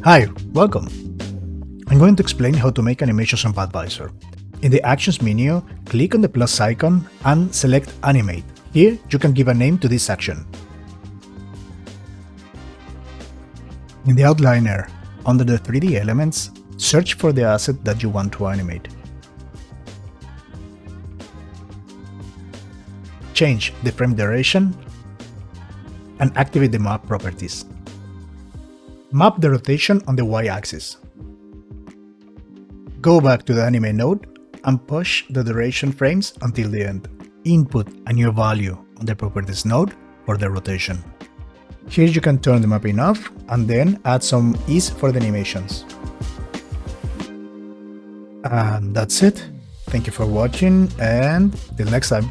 Hi, welcome. I'm going to explain how to make animations on Badvisor. In the Actions menu, click on the plus icon and select Animate. Here, you can give a name to this action. In the outliner, under the 3D elements, search for the asset that you want to animate. Change the frame duration and activate the map properties. Map the rotation on the y-axis. Go back to the Animate Node and push the duration frames until the end. Input a new value on the Properties node for the rotation. Here you can turn the mapping off and then add some ease for the animations. And that's it. Thank you for watching and till next time.